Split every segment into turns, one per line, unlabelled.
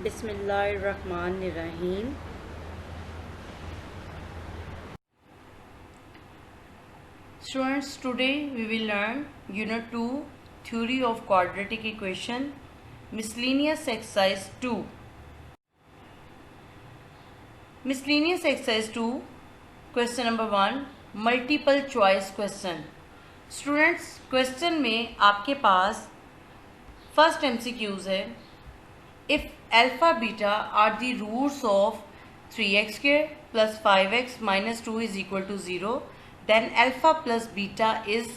बिस्मिल्लाहिर्रहमानिर्रहीम। Students, today we will learn Unit 2, Theory of Quadratic Equation, Miscellaneous Exercise 2. Miscellaneous Exercise 2, Question number 1, Multiple Choice Question. Students, question में आपके पास first MCQs है. If alpha beta are the roots of 3x square plus 5x minus 2 is equal to 0, then alpha plus beta is,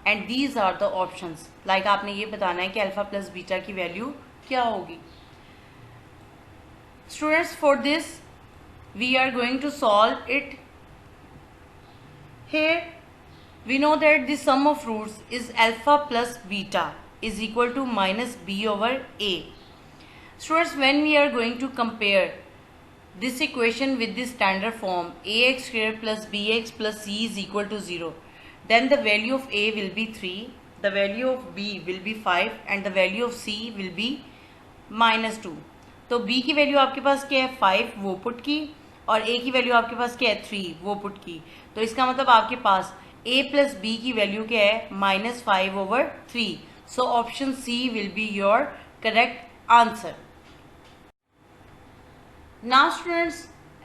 and these are the options. Like आपने ये बताना है कि alpha plus beta की value क्या होगी. Students, for this we are going to solve it. Here we know that the sum of roots is alpha plus beta is equal to minus b over a. Students, when we are going to compare this equation with the standard form ax square plus bx plus c is equal to 0, then the value of a will be 3, the value of b will be 5 and the value of c will be minus 2. तो b की value आपके पास क्या है 5, वो put की, और a की वैल्यू आपके पास क्या है 3, वो पुट की. तो इसका मतलब आपके पास a प्लस b की वैल्यू क्या है -5 over 3. So option c will be your correct answer. Now students,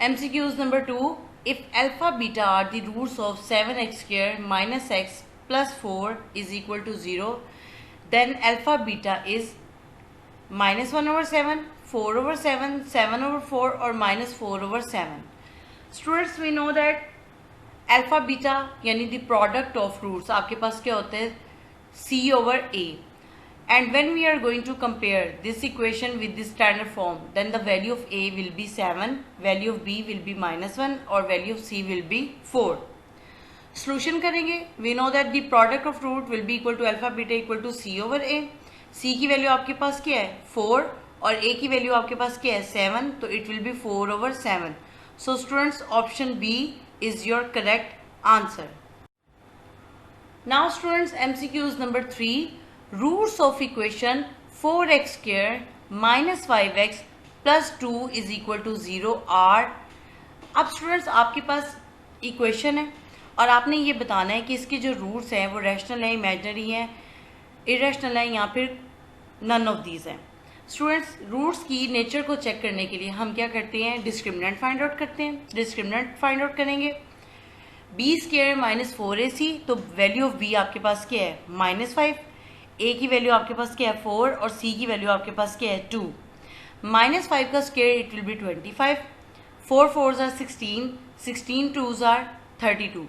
MCQs number 2. If alpha beta are the roots of 7x square minus x plus 4 is equal to 0, then alpha beta is -1 over 7, 4 over 7, 7 over 4 or -4 over 7. Students, we know that alpha beta यानी the product of roots आपके पास क्या होते हैं c over a. And when we are going to compare this equation with the standard form, then the value of a will be 7, value of b will be -1 or value of c will be 4. Solution करेंगे. We know that the product of root will be equal to alpha beta equal to c over a. c की value आपके पास क्या है 4 और a की value आपके पास क्या है 7, तो it will be 4 over 7. So students, option B is your correct answer. Now students, MCQs number 3. Roots of equation 4x square minus 5x plus 2 is equal to 0 are. अब स्टूडेंट्स आपके पास equation है और आपने ये बताना है कि इसके जो रूट्स हैं वो रैशनल हैं, इमेजिनरी हैं, इरेशनल हैं या फिर नन ऑफ दीज हैं. स्टूडेंट्स, रूट्स की नेचर को चेक करने के लिए हम क्या करते हैं डिस्क्रिमिनेंट फाइंड आउट करते हैं. डिस्क्रिमिनेंट फाइंड आउट करेंगे बी स्क्वायर -4ac, तो वैल्यू ऑफ बी आपके पास क्या है -5, a की वैल्यू आपके पास क्या है 4 और c की वैल्यू आपके पास क्या है 2. -5 का square it will be 25, 4 4s are 16, 16 2s are 32.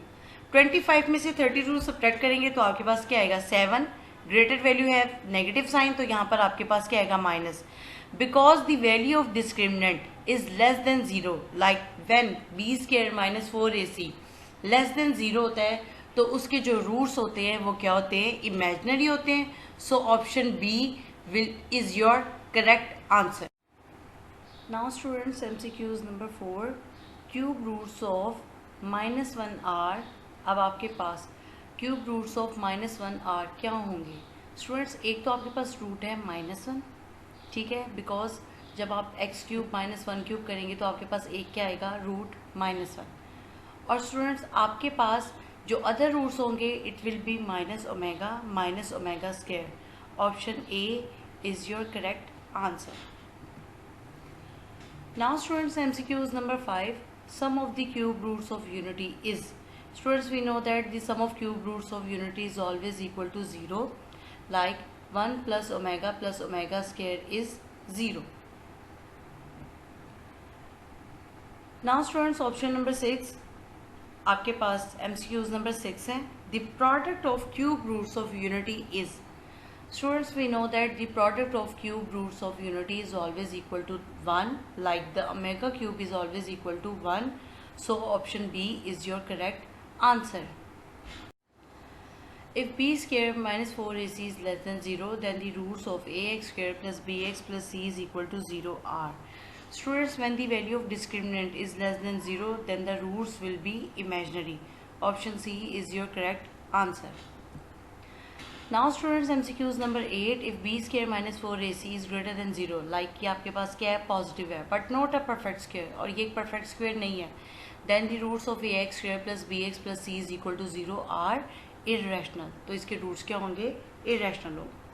25 में से 32 सब्ट्रैक्ट करेंगे तो आपके पास क्या आएगा 7. ग्रेटर वैल्यू है नेगेटिव साइन, तो यहाँ पर आपके पास क्या आएगा minus. Because the value of discriminant is less than 0, like when b square -4ac less than 0 होता है तो उसके जो रूट्स होते हैं वो क्या होते हैं इमेजिनरी होते हैं. So option B will is your correct answer. Now students, MCQs number 4. Cube roots of -1 are. अब आपके पास क्यूब रूट्स ऑफ -1 आर क्या होंगे. स्टूडेंट्स, एक तो आपके पास रूट है -1, ठीक है, बिकॉज जब आप x क्यूब -1 क्यूब करेंगे तो आपके पास एक क्या आएगा रूट -1. और स्टूडेंट्स, आपके पास जो अदर रूट्स होंगे it will be -omega square. Option A is your correct answer. Now students, MCQs number 5. Sum of the cube roots of unity is. Students, we know that the sum of cube roots of unity is always equal to 0, like 1 plus omega square is 0. Now students, option number 6. आपके पास MCQs number 6 है. The product of cube roots of unity is. Students, we know that the product of cube roots of unity is always equal to 1, like the omega cube is always equal to 1. So option B is your correct answer. If b square -4ac is less than 0, then the roots of ax square plus bx plus c is equal to 0 are. Students, when the value of discriminant is less than 0, then the roots will be imaginary. Option C is your correct answer. Now students MCQs number 8, if b square minus 4ac is greater than 0, like कि आपके पास क्या है, positive है but not a perfect square, और ये एक perfect square नहीं है, then the roots of ax square plus bx plus c is equal to 0 are irrational. तो इसके रूट्स क्या होंगे, इरेशनल होंगे।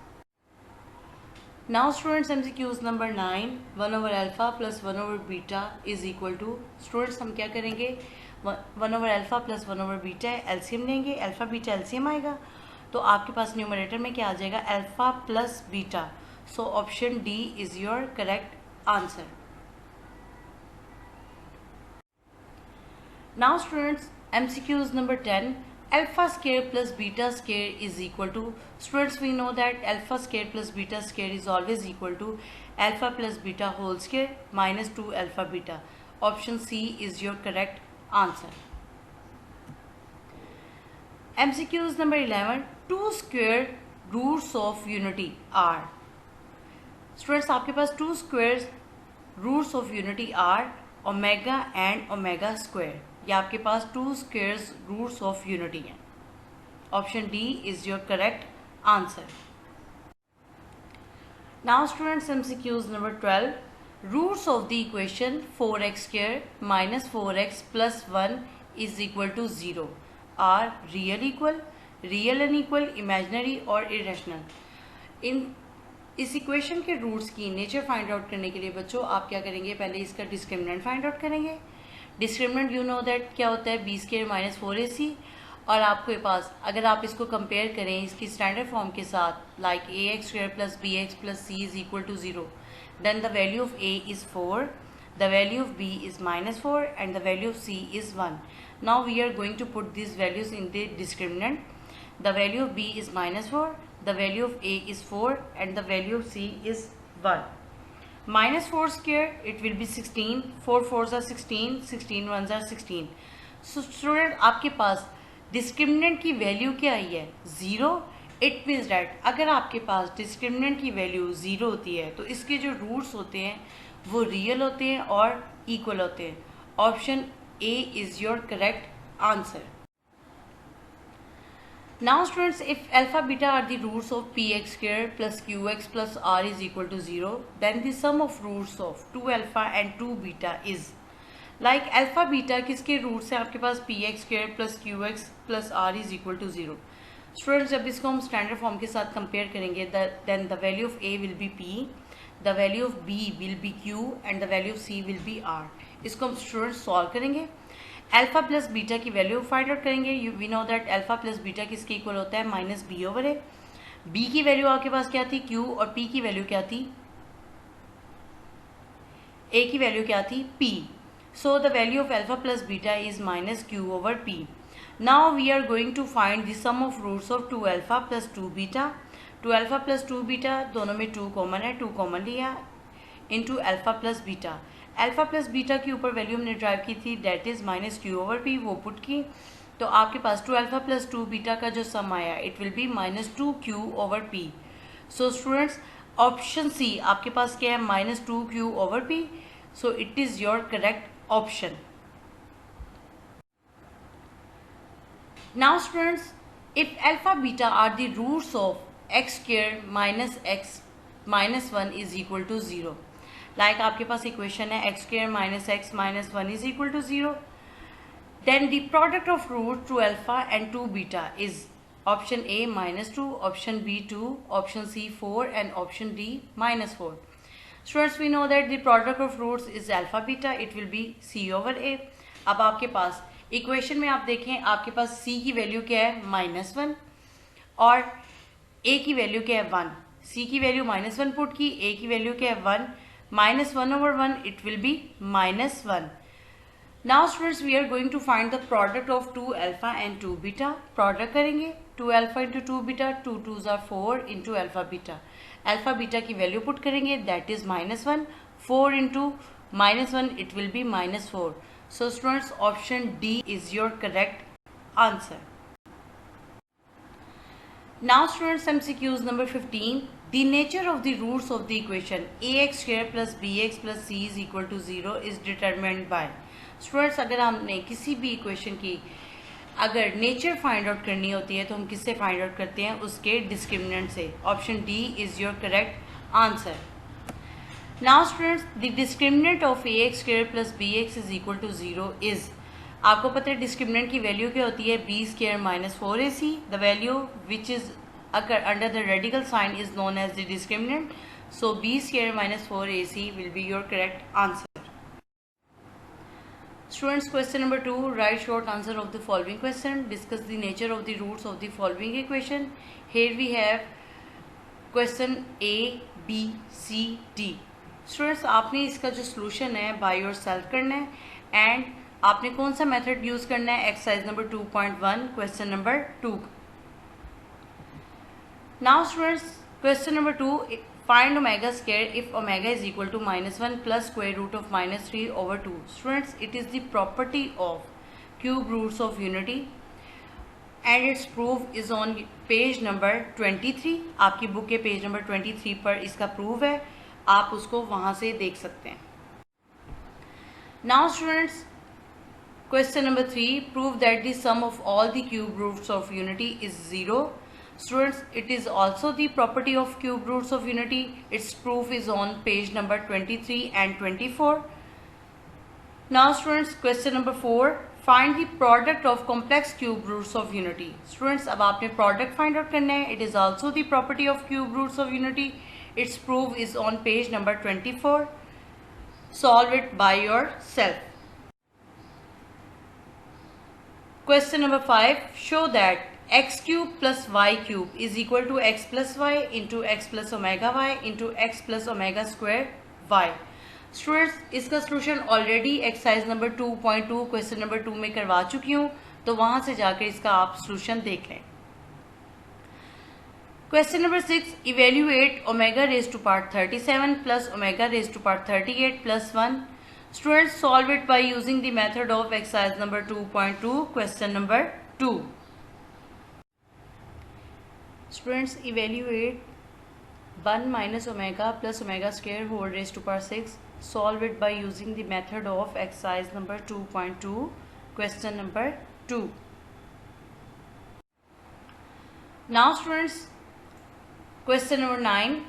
Now students MCQs number 9, 1 over alpha plus 1 over beta is equal to, students हम क्या करेंगे, 1 over alpha plus 1 over beta है, एलसीएम लेंगे, अल्फा बीटा एलसीएम आएगा, तो आपके पास न्यूमरेटर में क्या आ जाएगा, alpha plus beta. So option D is your correct answer. Now students MCQs number 10, alpha square plus beta square is equal to, students we know that alpha square plus beta square is always equal to alpha plus beta whole square minus 2 alpha beta. Option C is your correct answer. MCQs number 11, 2 square roots of unity are, students आपके पास 2 squares roots of unity are omega and omega square, या आपके पास 2 squares roots of unity हैं। Option D is your correct answer. Now students MCQs number 12, roots of the equation 4x square minus 4x plus 1 is equal to 0 are real equal, real unequal, imaginary और irrational. इस equation के roots की nature find out करने के लिए बच्चों आप क्या करेंगे, पहले इसका डिस्क्रिमिनेंट फाइंड आउट करेंगे। डिस्क्रिमिनेंट यू नो दैट क्या होता है, b स्क्वायर माइनस 4ac, और आपके पास अगर आप इसको कंपेयर करें इसकी स्टैंडर्ड फॉर्म के साथ, like ax square plus bx plus c is equal to 0, then the value of a is 4, the value of b is minus 4 and the value of c is 1. Now we are going to put this values in the discriminant. The value of b is minus 4, the value of a is 4 and the value of c is 1. Minus 4 square, it will be 16, 4 4s are 16, 16 1s are 16. So student आपके पास discriminant की value क्या आई है, 0. It means that अगर आपके पास discriminant की value 0 होती है तो इसके जो रूट्स होते हैं वो रियल होते हैं और इक्वल होते हैं. Option A is your correct answer. Now students, if alpha beta are the roots of px square plus qx plus r is equal to 0, then the sum of roots of 2 alpha and 2 beta is, like alpha beta किसके roots हैं आपके पास, px square plus qx plus r is equal to 0. Students जब इसको हम standard form के साथ compare करेंगे, then the value of a will be p, the value of b will be q and the value of c will be r. इसको हम students solve करेंगे. Alpha plus beta की value find out करेंगे. We know that alpha plus beta किसके equal होता है, minus B over A. B की value आपके पास क्या थी, क्यू, और पी की वैल्यू क्या थी, ए की वैल्यू क्या थी, P. So the value of alpha plus beta is minus Q over P. Now we are going to find the sum of roots of 2 alpha plus 2 beta. 2 alpha plus 2 beta दोनों में 2 common है, 2 common लिया into alpha plus beta. Alpha plus beta के ऊपर value हमने derive की थी, that is minus Q over P, वो पुट की, तो आपके पास 2 अल्फा प्लस 2 बीटा का जो सम आया it will be minus 2 Q over P. So students option C आपके पास क्या है, minus 2 Q over P. So it is your correct option. Now students, if alpha beta are the roots of x square minus x minus 1 is equal to 0, like आपके पास equation है x square minus x minus 1 is equal to 0, then the product of root 2 alpha and 2 beta is option A minus 2, option B 2, option C 4 and option D minus 4. Students we know that the product of roots is alpha beta, it will be C over A. अब आपके पास equation में आप देखें आपके पास सी की value क्या है, माइनस 1, और ए की वैल्यू क्या है, 1. सी की वैल्यू माइनस 1 पुट की, ए की वैल्यू क्या है, 1. minus 1 over 1, it will be minus 1. Now students, we are going to find the product of 2 alpha and 2 beta. Product करेंगे 2 alpha into 2 beta, 2 2s are 4 into alpha beta. Alpha beta की value put करेंगे, that is minus 1. 4 into minus 1, it will be minus 4. So students, option D is your correct answer. Now students, MCQs number 15. The nature of the roots of the equation ax square plus bx plus c is equal to 0 is determined by. Students, अगर हमने किसी भी equation की अगर nature find out करनी होती है तो हम किससे फाइंड आउट करते हैं? उसके डिस्क्रिमिनेंट से। Option D is your correct answer. Now students, the discriminant of ax square plus bx is equal to 0 is, आपको पता है डिस्क्रिमिनेंट की वैल्यू क्या होती है? b square minus 4ac। The value which is अगर under the radical sign is known as the discriminant, so b square minus 4ac will be your correct answer. Students, question number 2, write short answer of the following question. Discuss the nature of the roots of the following equation. Here we have question A, B, C, D. Students, आपने इसका जो solution है by yourself करना है and आपने कौन सा method use करना है? Exercise number 2.1, question number 2. Now students, question number 2, find omega square if omega is equal to -1 plus square root of -3 over 2. Students, it is the property of cube roots of unity and its proof is on page number 23. आपकी book के page number 23 पर इसका proof है, आप उसको वहाँ से देख सकते हैं। Now students, question number 3, prove that the sum of all the cube roots of unity is 0. Students, it is also the property of cube roots of unity. Its proof is on page number 23 and 24. Now students, question number 4, find the product of complex cube roots of unity. Students, अब आपने product find out करना है. It is also the property of cube roots of unity. Its proof is on page number 24. Solve it by yourself. Question number 5, show that x cube plus y cube is equal to x plus y into x plus omega y into x plus omega square y. Students, इसका solution already exercise number 2.2 question number 2 में करवा चुकी हूँ, तो वहाँ से जाकर इसका आप solution देख लें। Question number 6, evaluate omega raised to power 37 plus omega raised to power 38 plus 1. Students, solve it by using the method of exercise number 2.2 question number 2. Students, evaluate 1 minus omega plus omega square whole raised to power 6. Solve it by using the method of exercise number 2.2 question number 2. Now students, question number 9,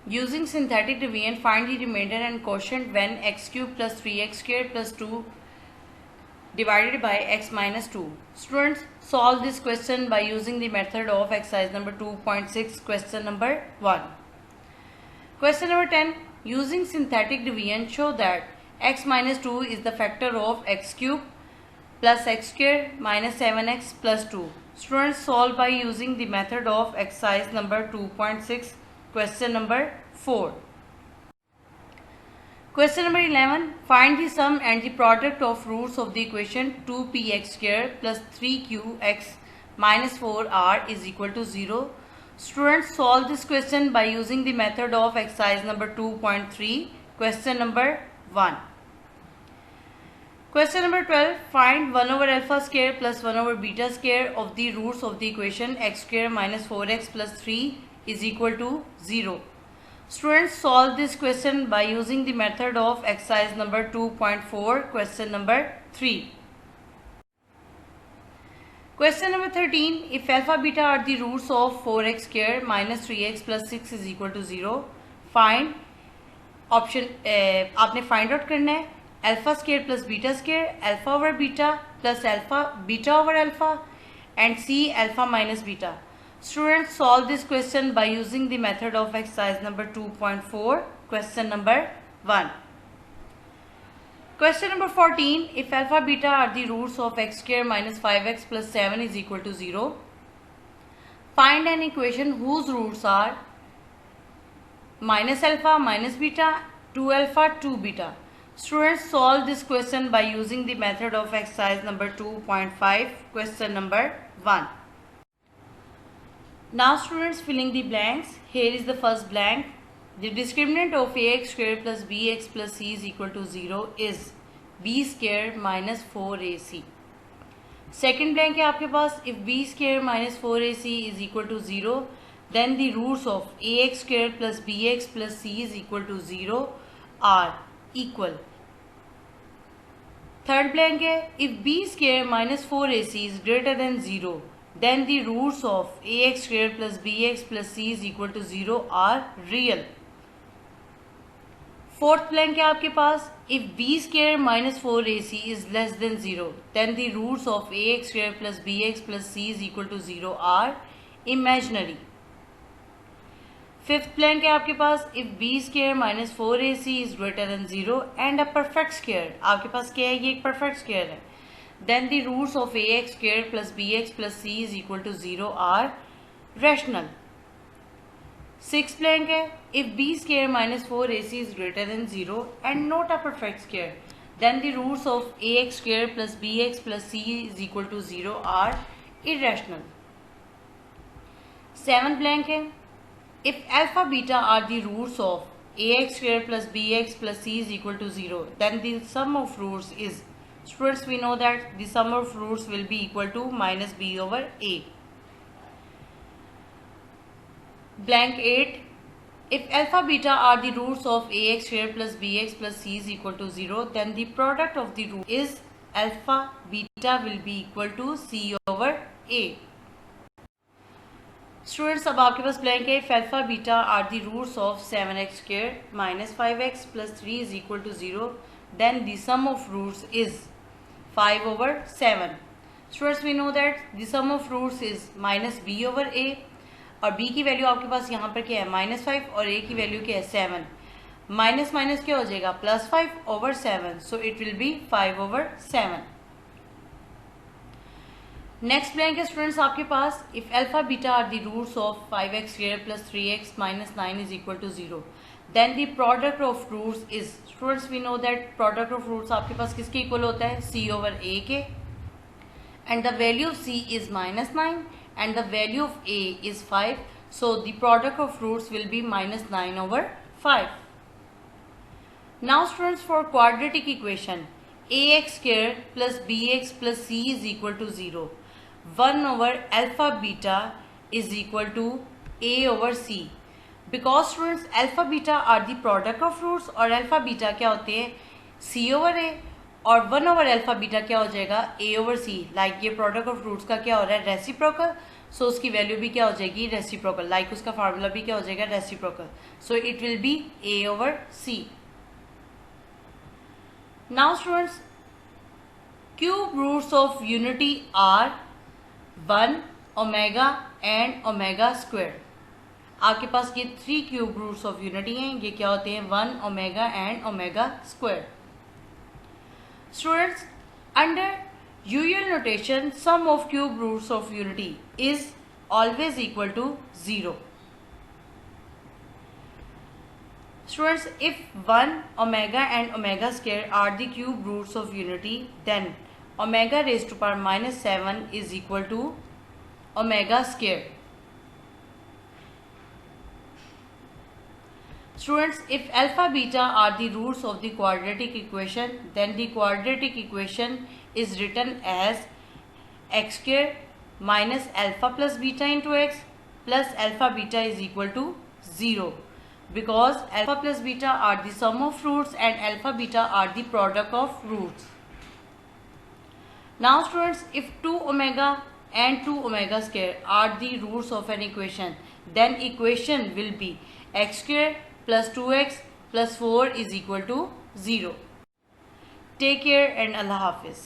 using synthetic deviant find the remainder and quotient when x cube plus 3x square plus 2 divided by x minus 2. Students, solve this question by using the method of exercise number 2.6 question number 1. Question number 10, using synthetic deviant show that x minus 2 is the factor of x cube plus x square minus 7x plus 2. Students, solve by using the method of exercise number 2.6 question number 4. Question number 11, find the sum and the product of roots of the equation 2px square plus 3qx minus 4r is equal to 0. Students, solve this question by using the method of exercise number 2.3 question number 1. Question number 12, find 1 over alpha square plus 1 over beta square of the roots of the equation x square minus 4x plus 3 is equal to 0. Students, solve this question by using the method of exercise number 2.4 question number 3. Question number 13, if alpha beta are the roots of 4x square minus 3x plus 6 is equal to 0, find option आपने find out करना है alpha square plus beta square, alpha over beta plus alpha beta over alpha and C alpha minus beta. Students, solve this question by using the method of exercise number 2.4 question number 1. Question number 14, if alpha beta are the roots of x square minus 5x plus 7 is equal to 0, find an equation whose roots are minus alpha minus beta 2 alpha 2 beta. Students, solve this question by using the method of exercise number 2.5 question number 1. Now students, filling the blanks. Here is the first blank. The discriminant of ax square plus bx plus c is equal to 0 is b square minus 4ac. Second blank है आपके पास, if b square minus 4ac is equal to 0, then the roots of ax square plus bx plus c is equal to 0 are equal. Third blank है, if b square minus 4ac is greater than 0, then the roots of ax square plus bx plus c is equal to 0 are real. Fourth blank है आपके पास, if b square minus 4ac is less than 0, then the roots of ax square plus bx plus c is equal to 0 are imaginary. Fifth blank है आपके पास, if b square minus 4ac is greater than 0 and a perfect square, आपके पास क्या है, ये एक perfect square है, then the roots of ax square plus bx plus c is equal to 0 are rational. Sixth blank है, if b square minus 4ac is greater than 0 and not a perfect square, then the roots of ax square plus bx plus c is equal to 0 are irrational. Seventh blank है, if alpha beta are the roots of ax square plus bx plus c is equal to 0, then the sum of roots is, students, we know that the sum of roots will be equal to minus b over a. Blank 8, if alpha beta are the roots of ax square plus bx plus c is equal to 0, then the product of the root is alpha beta will be equal to c over a. Students, अब आपके पास blank है, if alpha beta are the roots of 7x square minus 5x plus 3 is equal to 0, then the sum of roots is 5 over 7. Students, we know that the sum of roots is minus b over a, और b की value आपके पास यहाँ पर क्या है, -5, और a की वैल्यू क्या है, 7. माइनस माइनस क्या हो जाएगा, +5 over 7, so it will be 5 over 7. Next blank है स्टूडेंट्स आपके पास, if alpha beta are the roots of 5x square plus 3x minus 9 is equal to 0, then the product of roots is, students we know that product of roots आपके पास किसके equal होता है, c over a के, and the value of c is -9 and the value of a is 5, so the product of roots will be -9 over 5. Now students, for quadratic equation ax square plus bx plus c is equal to 0, 1 over alpha beta is equal to a over c, because students alpha beta are the product of roots, और alpha beta क्या होते हैं, c over a, और 1 over alpha beta क्या हो जाएगा, a over c. Like ये product of roots का क्या हो रहा है, रेसिप्रोकल, सो उसकी वैल्यू भी क्या हो जाएगी, रेसिप्रोकल, लाइक उसका फार्मूला भी क्या हो जाएगा, reciprocal, so it will be a over c. Now students, cube roots of unity are 1, omega and omega square. आपके पास ये 3 क्यूब रूट्स ऑफ यूनिटी हैं, ये क्या होते हैं, 1, omega and omega square. Students, under usual notation sum of cube roots of unity is always equal to 0. Students, if 1, omega and omega square are the cube roots of unity, then omega raised to power -7 is equal to omega square. Students, if alpha beta are the roots of the quadratic equation, then the quadratic equation is written as x square minus alpha plus beta into x plus alpha beta is equal to 0, because alpha plus beta are the sum of roots and alpha beta are the product of roots. Now students, if 2 omega and 2 omega square are the roots of an equation, then equation will be x square plus 2x plus 4 is equal to 0. Take care and Allah Hafiz.